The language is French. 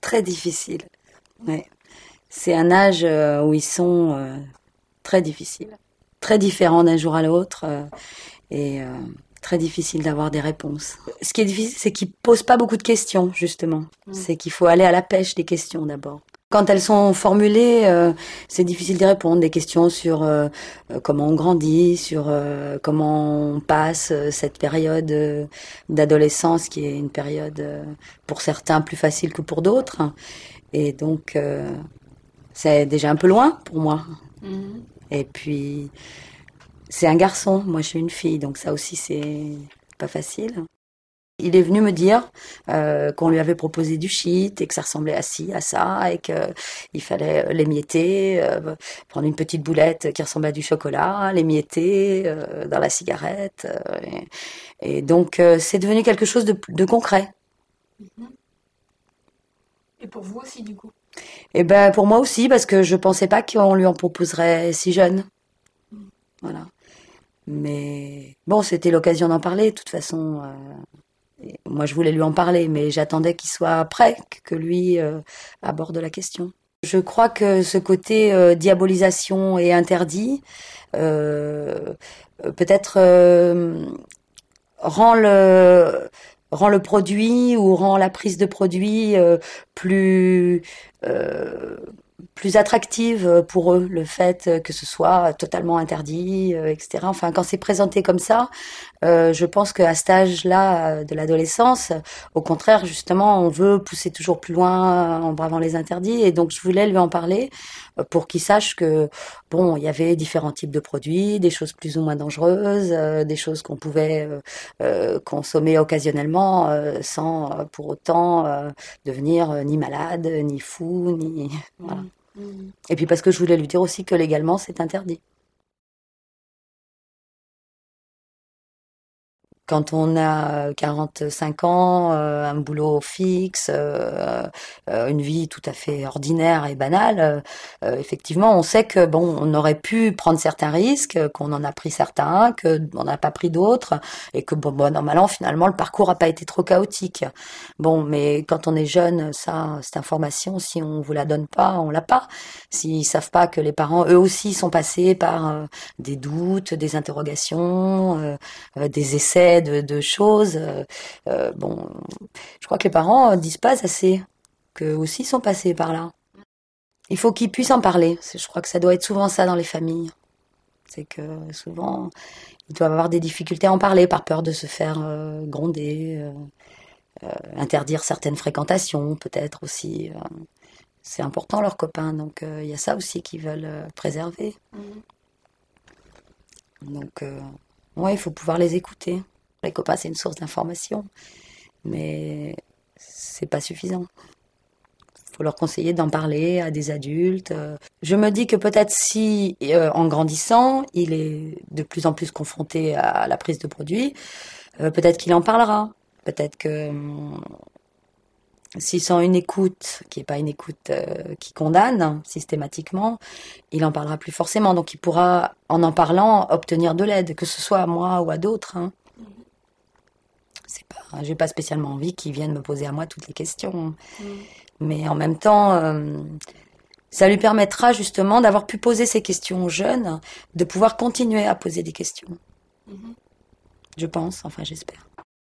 très difficile. Ouais. C'est un âge où ils sont très difficiles, très différents d'un jour à l'autre et très difficile d'avoir des réponses. Ce qui est difficile, c'est qu'ils posent pas beaucoup de questions, justement. C'est qu'il faut aller à la pêche des questions d'abord. Quand elles sont formulées, c'est difficile d'y répondre. Des questions sur comment on grandit, sur comment on passe cette période d'adolescence, qui est une période pour certains plus facile que pour d'autres. Et donc, c'est déjà un peu loin pour moi. Et puis, c'est un garçon, moi je suis une fille, donc ça aussi c'est pas facile. Il est venu me dire qu'on lui avait proposé du shit et que ça ressemblait à ci, à ça, et qu'il fallait l'émietter, prendre une petite boulette qui ressemblait à du chocolat, l'émietter dans la cigarette. Et donc c'est devenu quelque chose de concret. Et pour vous aussi, du coup. Et ben pour moi aussi, parce que je pensais pas qu'on lui en proposerait si jeune. Voilà. Mais bon, c'était l'occasion d'en parler, de toute façon. Et moi, je voulais lui en parler, mais j'attendais qu'il soit prêt, que lui aborde la question. Je crois que ce côté diabolisation et interdit, euh, peut-être rend rend le produit ou rend la prise de produit plus euh, plus attractive pour eux, le fait que ce soit totalement interdit, etc. Enfin, quand c'est présenté comme ça, je pense qu'à cet âge-là de l'adolescence, au contraire, justement, on veut pousser toujours plus loin en bravant les interdits. Et donc, je voulais lui en parler pour qu'il sache que, bon, il y avait différents types de produits, des choses plus ou moins dangereuses, des choses qu'on pouvait consommer occasionnellement sans pour autant devenir ni malade, ni fou, ni... Voilà. Et puis parce que je voulais lui dire aussi que légalement, c'est interdit. Quand on a 45 ans, un boulot fixe, une vie tout à fait ordinaire et banale, effectivement, on sait que bon, on aurait pu prendre certains risques, qu'on en a pris certains, que on n'a pas pris d'autres, et que bon, normalement, finalement, le parcours n'a pas été trop chaotique. Bon, mais quand on est jeune, ça, cette information, si on vous la donne pas, on l'a pas. S'ils savent pas que les parents, eux aussi, sont passés par des doutes, des interrogations, des essais de choses. Bon, je crois que les parents disent pas assez, qu'eux aussi sont passés par là. Il faut qu'ils puissent en parler. Je crois que ça doit être souvent ça dans les familles. C'est que souvent, ils doivent avoir des difficultés à en parler par peur de se faire gronder, interdire certaines fréquentations, peut-être aussi. C'est important leurs copains, donc il y a ça aussi qu'ils veulent préserver. Donc, ouais, il faut pouvoir les écouter. Les copains, c'est une source d'information, mais c'est pas suffisant. Il faut leur conseiller d'en parler à des adultes. Je me dis que peut-être si, en grandissant, il est de plus en plus confronté à la prise de produits, peut-être qu'il en parlera. Peut-être que s'il sent une écoute qui n'est pas une écoute qui condamne systématiquement, il en parlera plus forcément. Donc il pourra, en parlant, obtenir de l'aide, que ce soit à moi ou à d'autres. Hein. C'est pas, j'ai pas spécialement envie qu'ils viennent me poser à moi toutes les questions. Mais en même temps, ça lui permettra justement d'avoir pu poser ces questions aux jeunes, de pouvoir continuer à poser des questions. Je pense, enfin j'espère.